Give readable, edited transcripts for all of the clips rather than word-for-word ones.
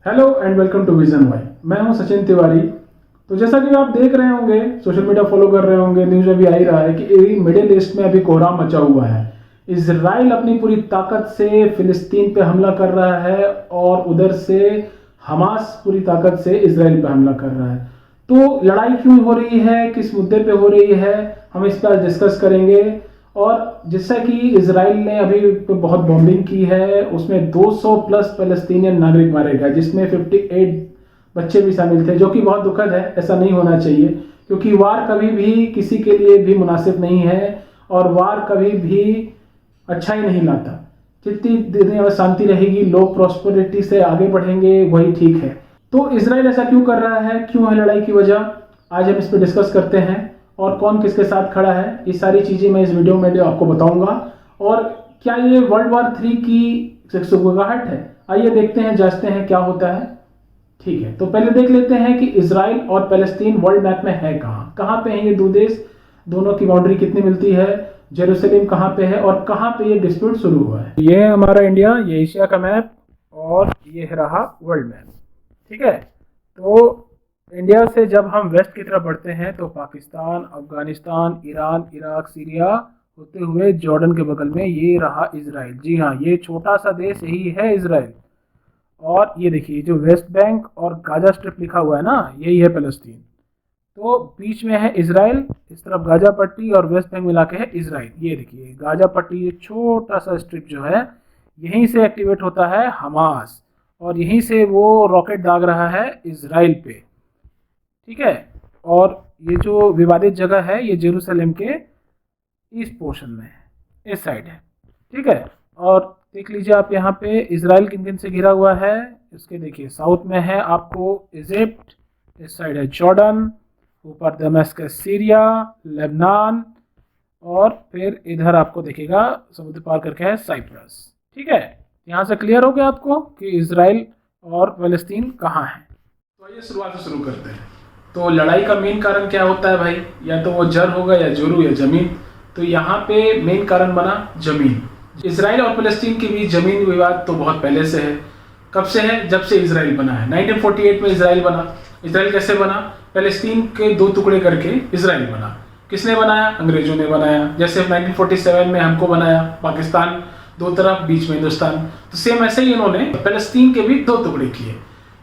Hello and welcome to Vision Y. मैं हूं सचिन तिवारी। तो जैसा कि आप देख रहे होंगे, सोशल मीडिया फॉलो कर रहे होंगे, न्यूज़ में भी आ ही रहा है कि मिडिल ईस्ट में अभी कोहराम मचा हुआ है। इसराइल अपनी पूरी ताकत से फिलिस्तीन पे हमला कर रहा है और उधर से हमास पूरी ताकत से इसराइल पे हमला कर रहा है। तो लड़ाई क्यों हो रही है, किस मुद्दे पे हो रही है, हम इस पर डिस्कस करेंगे। और जैसा कि इसराइल ने अभी बहुत बॉम्बिंग की है, उसमें 200 प्लस पैलेस्टीनियन नागरिक मारे गए, जिसमें 58 बच्चे भी शामिल थे, जो कि बहुत दुखद है। ऐसा नहीं होना चाहिए, क्योंकि वार कभी भी किसी के लिए भी मुनासिब नहीं है और वार कभी भी अच्छा ही नहीं लाता। जितनी दुनिया में शांति रहेगी, लोग प्रॉस्पेरिटी से आगे बढ़ेंगे, वही ठीक है। तो इसराइल ऐसा क्यों कर रहा है, क्यों है लड़ाई की वजह, आज हम इस पर डिस्कस करते हैं। और कौन किसके साथ खड़ा है, ये सारी चीज़ें मैं इस वीडियो में आपको बताऊंगा। और क्या ये वर्ल्ड वार 3 की सुगबुगाहट है, आइए देखते हैं, जांचते हैं क्या होता है। ठीक है, तो पहले देख लेते हैं कि इसराइल और पैलेस्टीन वर्ल्ड मैप में है कहाँ कहाँ पे है ये दो देश, दोनों की बाउंड्री कितनी मिलती है, जेरूसलम कहाँ पे है और कहाँ पे ये डिस्प्यूट शुरू हुआ है। ये है हमारा इंडिया, ये एशिया का मैप और ये रहा वर्ल्ड मैप। ठीक है, तो इंडिया से जब हम वेस्ट की तरफ बढ़ते हैं तो Pakistan, Afghanistan, Iran, Iraq, Syria होते हुए जॉर्डन के बगल में ये रहा इसराइल। जी हाँ, ये छोटा सा देश यही है इसराइल। और ये देखिए, जो वेस्ट बैंक और गाजा स्ट्रिप लिखा हुआ है ना, यही है पैलेस्टीन। तो बीच में है इसराइल, इस तरफ गाजा पट्टी और वेस्ट बैंक मिला के है इसराइल। ये देखिए गाजा पट्टी, ये छोटा सा स्ट्रिप जो है, यहीं से एक्टिवेट होता है हमास और यहीं से वो रॉकेट दाग रहा है इसराइल पे। ठीक है, और ये जो विवादित जगह है ये जेरूसलम के ईस्ट पोर्शन में है, इस साइड है। ठीक है, और देख लीजिए आप यहाँ पे इसराइल किन किन से घिरा हुआ है। इसके देखिए साउथ में है आपको इजिप्ट, इस साइड है जॉर्डन, ऊपर दमिश्क सीरिया, लेबनान, और फिर इधर आपको देखेगा समुद्र पार करके है साइप्रस। ठीक है, यहाँ से क्लियर हो गया आपको कि इसराइल और फलस्तीन कहाँ है। तो आइए शुरुआत से शुरू करते हैं। तो लड़ाई का मेन कारण क्या होता है भाई, या तो वो जर होगा या जोरू या जमीन। तो यहाँ पे मेन कारण बना जमीन। इसराइल और फलस्तीन के बीच जमीन विवाद तो बहुत पहले से है। कब से है, जब से इसराइल बना है। 1948 में इसराइल बना। इसराइल कैसे बना, फलस्तीन के दो टुकड़े करके इसराइल बना। किसने बनाया, अंग्रेजों ने बनाया। जैसे 1947 में हमको बनाया पाकिस्तान, दो तरफ, बीच में हिंदुस्तान। तो सेम ऐसे ही इन्होंने फलस्तीन के भी दो टुकड़े किए।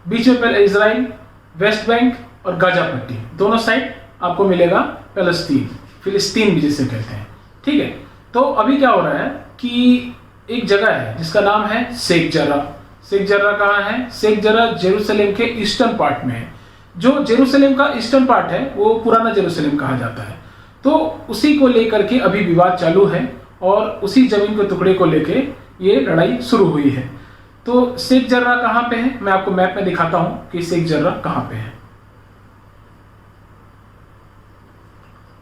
बीच में पहले इसराइल, वेस्ट बैंक और गाजा पट्टी, दोनों साइड आपको मिलेगा फलस्तीन, फिलिस्तीन भी जिसे कहते हैं। ठीक है, तो अभी क्या हो रहा है कि एक जगह है जिसका नाम है शेख जर्रा। शेख जर्रा कहाँ है, शेख जर्रा जेरूसलम के ईस्टर्न पार्ट में है। जो जेरूसलम का ईस्टर्न पार्ट है वो पुराना जेरूसलम कहा जाता है। तो उसी को लेकर के अभी विवाद चालू है और उसी जमीन के टुकड़े को लेके ये लड़ाई शुरू हुई है। तो शेख जर्रा कहाँ पे है, मैं आपको मैप में दिखाता हूं कि शेख जर्रा कहाँ पे है।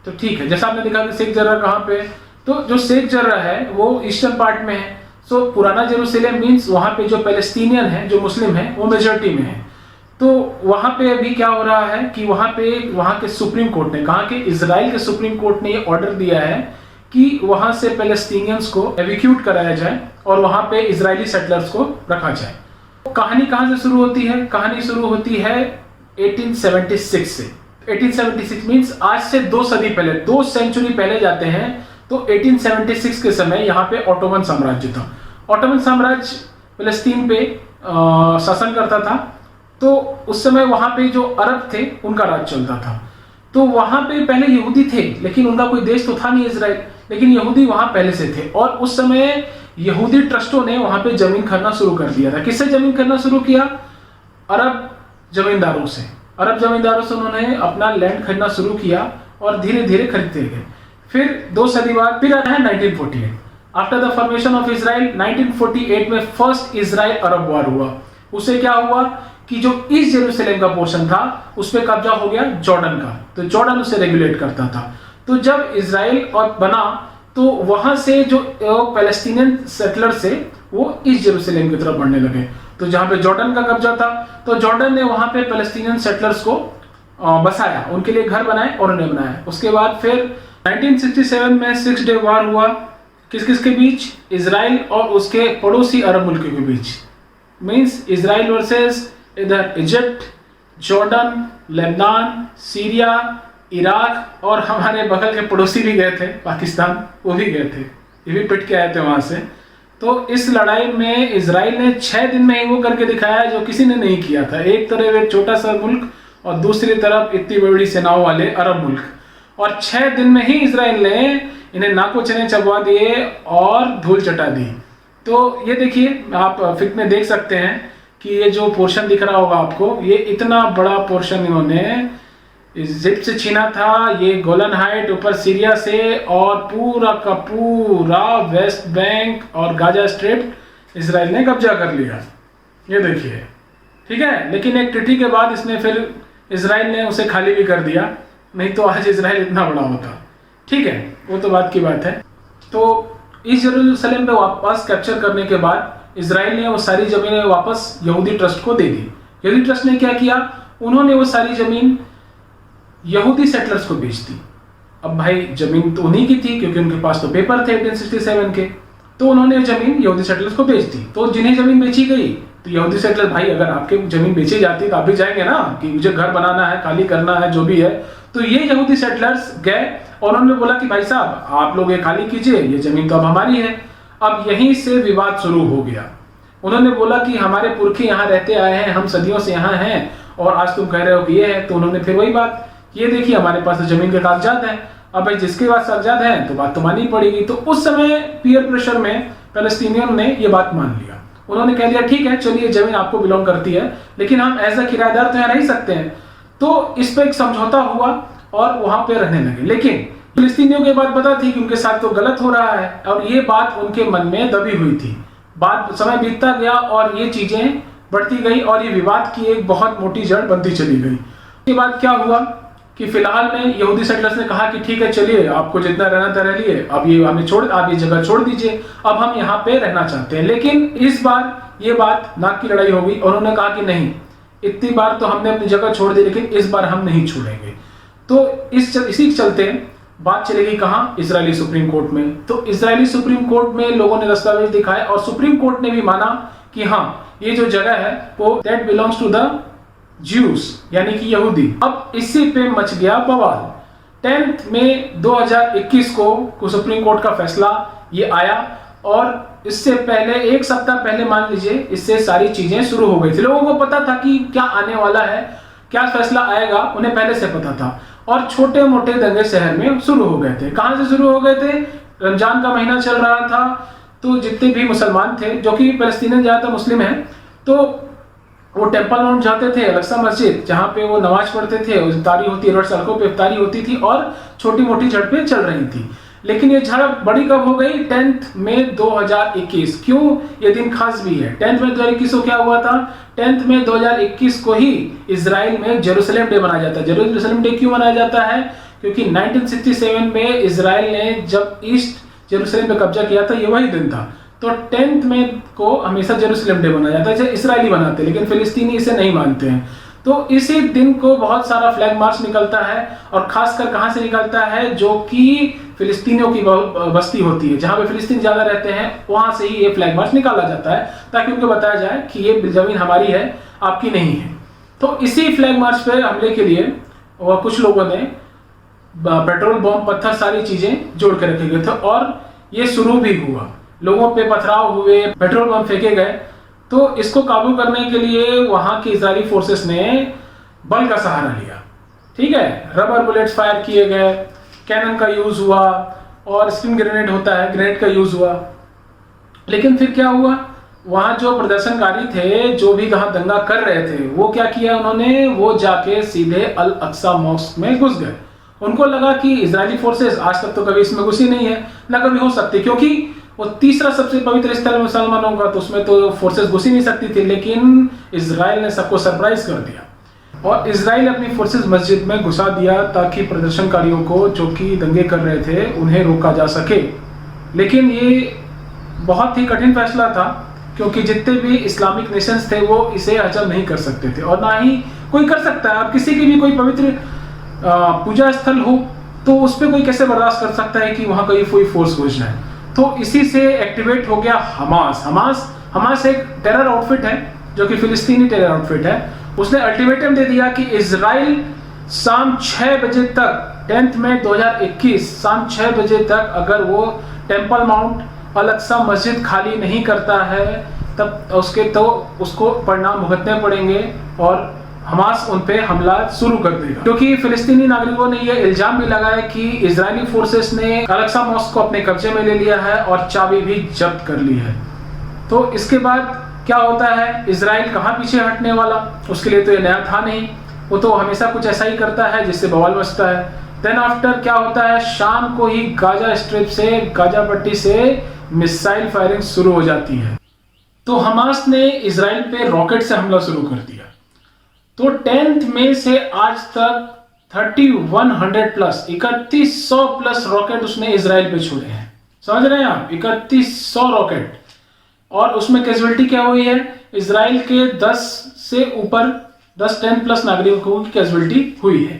तो ठीक है, जैसा आपने देखा कि शेख जर्रा कहाँ पे है, तो जो शेख जर्रा है वो ईस्टर्न पार्ट में है। सो पुराना जेरूसलम मीन्स वहां पे जो पैलेस्टीनियन है, जो मुस्लिम है, वो मेजोरिटी में है। तो वहां पे अभी क्या हो रहा है कि वहां के सुप्रीम कोर्ट ने, कहा कि इसराइल के सुप्रीम कोर्ट ने ये ऑर्डर दिया है कि वहां से पैलेस्टीनियंस को एविक्यूट कराया जाए और वहां पे इजरायली सेटलर्स को रखा जाए। तो कहानी कहां से शुरू होती है, कहानी शुरू होती है 1876 से। 1876 मीन्स आज से 2 सदी पहले, 2 सेंचुरी पहले जाते हैं। तो 1876 के समय यहाँ पे ऑटोमन साम्राज्य था। ऑटोमन साम्राज्य फलस्तीन पे शासन करता था। तो उस समय वहां पे जो अरब थे उनका राज चलता था। तो वहां पे पहले यहूदी थे, लेकिन उनका कोई देश तो था नहीं इसराइल, लेकिन यहूदी वहां पहले से थे। और उस समय यहूदी ट्रस्टों ने वहां पे जमीन खरीदना शुरू कर दिया था। किससे जमीन खरीदना शुरू किया, अरब जमींदारों से। अरब जमींदारों से उन्होंने अपना लैंड खरीदना शुरू किया और धीरे धीरे खरीदते गए। फिर 2 सदी बाद फिर आता है 1948। After the formation of Israel 1948 में फर्स्ट इसराइल अरब वॉर हुआ। उससे क्या हुआ कि जो ईस्ट जेरूसलम का पोर्शन था उस पर कब्जा हो गया जॉर्डन का। तो जॉर्डन उसे रेगुलेट करता था। तो जब इसराइल और बना तो वहां से जो पैलेस्टीनियन सेटलर से वो ईस्ट जेरूसलम की तरफ बढ़ने लगे। तो जहां पे जॉर्डन का कब्जा था, तो जॉर्डन ने वहां पे पैलेस्टीनियन सेटलर्स को बसाया, उनके लिए घर बनाए और उन्हें बनाया। उसके बाद फिर 1967 में 6 डे वॉर हुआ। किस किस के बीच, इसराइल और उसके पड़ोसी अरब मुल्कों के बीच। मीन्स इसराइल वर्सेस इधर Egypt, Jordan, Lebanon, Syria, Iraq और हमारे बगल के पड़ोसी भी गए थे पाकिस्तान, वो भी गए थे, ये भी पिट के आए थे वहाँ से। तो इस लड़ाई में इजराइल ने 6 दिन में ही वो करके दिखाया जो किसी ने नहीं किया था। एक तरफ एक छोटा सा मुल्क और दूसरी तरफ इतनी बड़ी सेनाओं वाले अरब मुल्क, और 6 दिन में ही इजराइल ने इन्हें नाको चने चबवा दिए और धूल चटा दी। तो ये देखिए, आप फिक में देख सकते हैं कि ये जो पोर्शन दिख रहा होगा आपको, ये इतना बड़ा पोर्शन इन्होंने इजिप्ट से छीना था, ये गोलन हाइट ऊपर सीरिया से, और पूरा का पूरा वेस्ट बैंक और गाजा स्ट्रिप इजराइल ने कब्जा कर लिया। ये देखिए, ठीक है। लेकिन एक ट्रीटी के बाद इसने फिर इजराइल ने उसे खाली भी कर दिया, नहीं तो आज इजराइल इतना बड़ा होता। ठीक है, वो तो बात की बात है। तो ईस्ट यरूशलेम पे वापस कैप्चर करने के बाद इजराइल ने वो सारी जमीनें वापस यहूदी ट्रस्ट को दे दी। यहूदी ट्रस्ट ने क्या किया, उन्होंने वो सारी जमीन यहूदी सेटलर्स को बेच दी। अब भाई जमीन तो उन्हीं की थी क्योंकि उनके पास तो पेपर थे 1867 के, तो उन्होंने जमीन यहूदी सेटलर्स को बेच दी। तो जिन्हें जमीन बेची गई तो यहूदी सेटलर, भाई अगर आपके जमीन बेची जाती तो आप भी जाएंगे ना कि मुझे घर बनाना है, खाली करना है, जो भी है। तो ये यहूदी सेटलर्स गए और उन्होंने बोला कि भाई साहब आप लोग ये खाली कीजिए, ये जमीन तो अब हमारी है। अब यहीं से विवाद शुरू हो गया। उन्होंने बोला कि हमारे पुरखे यहाँ रहते आए हैं, हम सदियों से यहाँ हैं, और आज तुम कह रहे हो कि ये है। तो उन्होंने फिर वही बात, ये देखिए हमारे पास तो जमीन के कागजात हैं, अब भाई जिसके पास कागजात हैं तो बात तो माननी पड़ेगी। तो उस समय पीयर प्रेशर में पैलेस्टीनियन ने ये बात मान लिया। उन्होंने कह दिया ठीक है, चलिए जमीन आपको बिलोंग करती है, लेकिन हम एज अ किराएदार तो यहाँ रह सकते हैं। तो इस पर एक समझौता हुआ और वहां पे रहने लगे। लेकिन फिलिस्तीनियों को बात पता थी कि उनके साथ तो गलत हो रहा है, और ये बात उनके मन में दबी हुई थी। बात समय बीतता गया और ये चीजें बढ़ती गई और ये विवाद की एक बहुत मोटी जड़ बनती चली गई। उसके बाद क्या हुआ कि फिलहाल में यहूदी सेटलर्स ने कहा कि ठीक है, चलिए आपको जितना रहना था रह लिए, अब ये हमें आप ये जगह छोड़ दीजिए, अब हम यहाँ पे रहना चाहते हैं। लेकिन इस बार ये बात नाक की लड़ाई हो गई और उन्होंने कहा कि नहीं, इतनी बार तो हमने अपनी जगह छोड़ दी, लेकिन इस बार हम नहीं छोड़ेंगे। तो इसी चलते बात चलेगी कहाँ, इजरायली सुप्रीम कोर्ट में। तो इजरायली सुप्रीम कोर्ट में लोगों ने दस्तावेज दिखाए और सुप्रीम कोर्ट ने भी माना कि हाँ, ये जो जगह है वो that belongs to the Jews, यानी कि यहूदी। अब इसी पे मच गया बवाल। 10 मई 2021 को सुप्रीम कोर्ट का फैसला ये आया, और इससे पहले एक सप्ताह पहले मान लीजिए इससे सारी चीजें शुरू हो गई थी। लोगों को पता था कि क्या आने वाला है, क्या फैसला आएगा, उन्हें पहले से पता था। और छोटे मोटे दंगे शहर में शुरू हो गए थे। कहां से शुरू हो गए थे, रमजान का महीना चल रहा था, तो जितने भी मुसलमान थे, जो कि पैलेस्टीनियन ज्यादातर मुस्लिम हैं, तो वो टेंपल माउंट जाते थे, अल-अक्सा मस्जिद, जहां पे वो नमाज पढ़ते थे, इफ्तारी होती, रोड सड़कों पे इफ्तारी होती थी और छोटी मोटी झड़पें चल रही थी। लेकिन ये झड़प बड़ी कब हो गई, 10 मई 2021। क्यों ये दिन खास भी है? 10 मई 2021 को क्या हुआ था, 10 मई 2021 को ही इजराइल में जेरूशलेम डे मनाया जाता है। जेरूशलेम डे क्यों मनाया जाता है, क्योंकि 1967 में इजराइल ने जब ईस्ट जेरूशलेम पे कब्जा किया था, ये वही दिन था। तो 10 मई को हमेशा जेरूशलेम डे मनाया जाता है, जैसे इसराइली मनाते हैं, लेकिन फिलिस्तीनी इसे नहीं मानते हैं। तो इसी दिन को बहुत सारा फ्लैग मार्च निकलता है, और खासकर कहां से निकलता है, जो कि फिलिस्तीनियों की बस्ती होती है, जहां पे फिलिस्तीन ज्यादा रहते हैं, वहां से ही ये फ्लैग मार्च निकाला जाता है, ताकि उनको बताया जाए कि ये जमीन हमारी है, आपकी नहीं है। तो इसी फ्लैग मार्च पे हमले के लिए कुछ लोगों ने पेट्रोल बम, पत्थर, सारी चीजें जोड़ के रखे गए थे, और ये शुरू भी हुआ। लोगों पे पथराव हुए, पेट्रोल बम फेंके गए। तो इसको काबू करने के लिए वहां की इजरायली फोर्सेस ने बल का सहारा लिया। ठीक है, रबर बुलेट्स फायर किए गए, कैनन का यूज हुआ, और स्टिंग ग्रेनेड होता है, ग्रेनेड का यूज हुआ। लेकिन फिर क्या हुआ, वहां जो प्रदर्शनकारी थे, जो भी वहां दंगा कर रहे थे, वो क्या किया उन्होंने, वो जाके सीधे अल-अक्सा मॉस्क में घुस गए। उनको लगा कि इजरायली फोर्सेस आज तक तो कभी इसमें घुसी नहीं है, ना कभी हो सकती, क्योंकि वो तीसरा सबसे पवित्र स्थल मुसलमानों का, तो उसमें तो फोर्सेस घुस ही नहीं सकती थी। लेकिन इजराइल ने सबको सरप्राइज कर दिया, और इजराइल अपनी फोर्सेस मस्जिद में घुसा दिया, ताकि प्रदर्शनकारियों को, जो कि दंगे कर रहे थे, उन्हें रोका जा सके। लेकिन ये बहुत ही कठिन फैसला था, क्योंकि जितने भी इस्लामिक नेशंस थे वो इसे हजम नहीं कर सकते थे, और ना ही कोई कर सकता है। अब किसी की भी कोई पवित्र पूजा स्थल हो, तो उस पर कोई कैसे बर्दाश्त कर सकता है कि वहां कोई फोर्स घुस जाए। तो इसी से एक्टिवेट हो गया हमास एक टेरर आउटफिट है, जो कि फिलिस्तीनी टेरर आउटफिट है, उसने अल्टीमेटम दे दिया कि इजराइल शाम 6 बजे तक 10 मई 2021 शाम 6 बजे तक अगर वो टेम्पल माउंट अल-अक्सा मस्जिद खाली नहीं करता है तब उसको परिणाम भुगतने पड़ेंगे और हमास उन पे हमला शुरू कर देगा। क्योंकि फिलिस्तीनी नागरिकों ने यह इल्जाम भी लगाया कि इजरायली फोर्सेस ने अल-अक्सा मॉस्क को अपने कब्जे में ले लिया है और चाबी भी जब्त कर ली है। तो इसके बाद क्या होता है, इजराइल कहाँ पीछे हटने वाला, उसके लिए तो ये नया था नहीं, वो तो हमेशा कुछ ऐसा ही करता है जिससे बवाल मचता है। देन आफ्टर क्या होता है, शाम को ही गाजा स्ट्रिप से, गाजा पट्टी से मिसाइल फायरिंग शुरू हो जाती है। तो हमास ने इजराइल पे रॉकेट से हमला शुरू कर दिया। तो 10 मई से आज तक 3100 प्लस 3100 प्लस रॉकेट उसने इजराइल पे छोड़े हैं। समझ रहे हैं आप, 3100 रॉकेट। और उसमें कैजुअलिटी क्या हुई है, इजराइल के 10 से ऊपर 10 प्लस नागरिकों की कैजुअलिटी हुई है।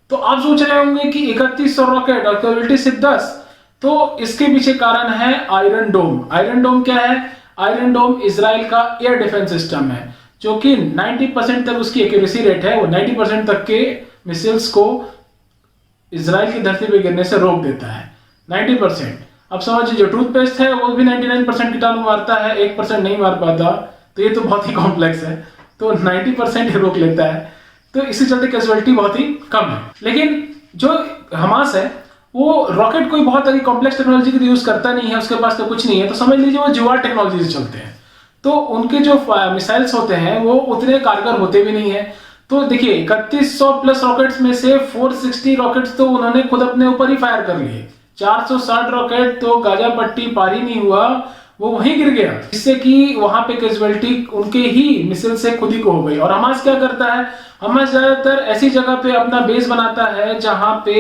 तो आप सोच रहे होंगे कि 3100 रॉकेट और कैजुअलिटी सिर्फ 10, तो इसके पीछे कारण है आयरन डोम। आयरन डोम क्या है, आयरन डोम इजराइल का एयर डिफेंस सिस्टम है जो कि 90% तक उसकी एक्यूरेसी रेट है, वो 90% तक के मिसाइल्स को इजराइल की धरती पे गिरने से रोक देता है। 90%। अब समझिए जो टूथपेस्ट है वो भी 99% कीटाणु मारता है, 1% नहीं मार पाता, तो ये तो बहुत ही कॉम्प्लेक्स है, तो 90% ही रोक लेता है। तो इसी चलते कैजुअलिटी बहुत ही कम है। लेकिन जो हमास है वो रॉकेट कोई बहुत सारी कॉम्प्लेक्स टेक्नोलॉजी की यूज करता नहीं है, उसके पास तो कुछ नहीं है, तो समझ लीजिए वो जुगाड़ टेक्नोलॉजी से चलते हैं। तो उनके जो मिसाइल्स होते हैं वो उतने कारगर होते भी नहीं है। तो देखिए 3100 प्लस रॉकेट्स में से 460 रॉकेट्स तो उन्होंने खुद अपने ऊपर ही फायर कर लिए। 460 रॉकेट तो गाजा पट्टी पार ही नहीं हुआ, वो वहीं गिर गया, जिससे कि वहां पे कैजुअलिटी उनके ही मिसाइल से खुद ही को हो गई। और हमास क्या करता है, हमास ज्यादातर ऐसी जगह पे अपना बेस बनाता है जहां पे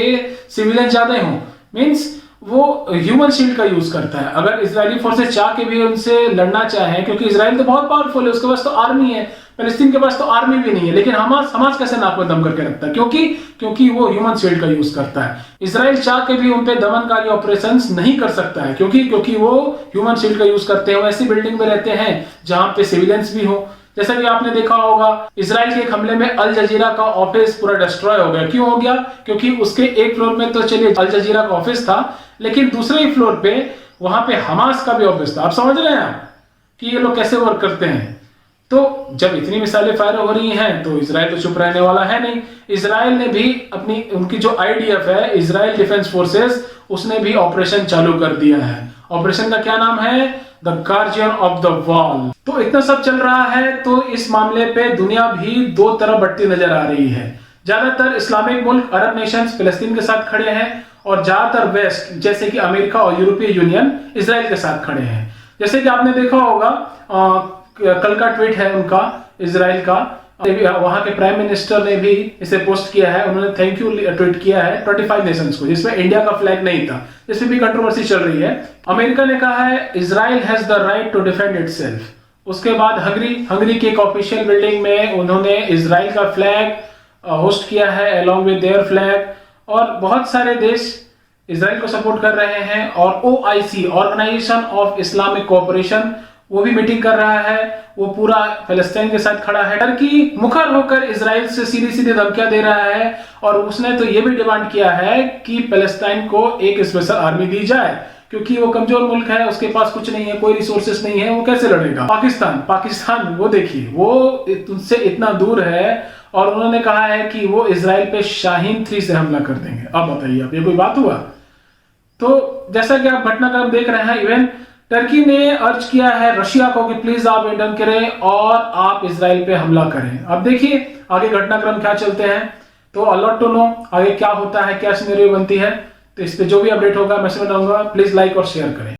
सिविलियन ज्यादा हो, मींस वो ह्यूमन शील्ड का यूज करता है। अगर इजरायली फोर्सेस चाह के भी उनसे लड़ना चाहें, क्योंकि इजराइल तो बहुत पावरफुल है, उसके पास तो आर्मी है, फिलिस्तीन के पास तो आर्मी भी नहीं है, लेकिन हमास कैसे नाक में दम करके रखता है, क्योंकि वो ह्यूमन शील्ड का यूज करता है। इजराइल चाह के भी उन पे दमनकारी ऑपरेशंस नहीं कर सकता है, क्योंकि वो ह्यूमन शील्ड का यूज करते हैं। वो ऐसी बिल्डिंग में रहते हैं जहां पे सिविलियंस भी हो। जैसा कि आपने देखा होगा इजराइल के एक हमले में अल जजीरा का ऑफिस पूरा डिस्ट्रॉय हो गया। क्यों हो गया, क्योंकि उसके एक फ्लोर में तो चलिए अल जजीरा का ऑफिस था, लेकिन दूसरे ही फ्लोर पे वहां पे हमास का भी ऑफिस था। आप समझ रहे हैं आप कि ये लोग कैसे वर्क करते हैं। तो जब इतनी मिसाइलें फायर हो रही हैं तो इजराइल तो चुप रहने वाला है नहीं। इजराइल ने भी उनकी जो आईडीएफ है, इजराइल डिफेंस फोर्सेस, उसने भी ऑपरेशन चालू कर दिया है। ऑपरेशन का क्या नाम है, the guardian of the wall. तो इतना सब चल रहा है, तो इस मामले पे दुनिया भी दो तरफ बढ़ती नजर आ रही है। ज्यादातर इस्लामिक मुल्क, अरब नेशंस फिलिस्तीन के साथ खड़े हैं, और ज्यादातर वेस्ट जैसे कि अमेरिका और यूरोपीय यूनियन इजराइल के साथ खड़े हैं। जैसे कि आपने देखा होगा कल का ट्वीट है उनका, इजराइल का, वहां के प्राइम मिनिस्टर ने भी इसे पोस्ट किया है। उन्होंने थैंक यू ट्वीट किया है 25 नेशंस को, जिसमें इंडिया का फ्लैग नहीं था, जिसमें भी कंट्रोवर्सी चल रही है। अमेरिका ने कहा है Israel has the right to defend itself. उसके बाद हंगरी की एक ऑफिशियल बिल्डिंग में उन्होंने इजराइल का फ्लैग होस्ट किया है अलोंग विद देयर फ्लैग, और बहुत सारे देश इजराइल को सपोर्ट कर रहे हैं। और OIC, organisation of Islamic cooperation, वो भी मीटिंग कर रहा है, वो पूरा फिलिस्तीन के साथ खड़ा है। टर्की मुखर होकर इजराइल से सीधी सीधी धमकियां दे रहा है, और उसने तो ये भी डिमांड किया है कि फिलिस्तीन को एक स्पेशल आर्मी दी जाए, क्योंकि वो कमजोर मुल्क है, उसके पास कुछ नहीं है, कोई रिसोर्सेस नहीं है, वो कैसे लड़ेगा। पाकिस्तान वो देखिए, वो उनसे इतना दूर है, और उन्होंने कहा है कि वो इजराइल पे शाहीन 3 से हमला कर देंगे। अब बताइए, अब ये कोई बात हुआ। तो जैसा कि आप घटनाक्रम देख रहे हैं, इवन टर्की ने अर्ज किया है रशिया को कि प्लीज आप इंटरवेन करें और आप इजराइल पे हमला करें। अब देखिए आगे घटनाक्रम क्या चलते हैं, तो अलॉट टू नो आगे क्या होता है, क्या सिनेरियो बनती है। तो इस पे जो भी अपडेट होगा मैं इसमें डालूंगा, प्लीज लाइक और शेयर करें।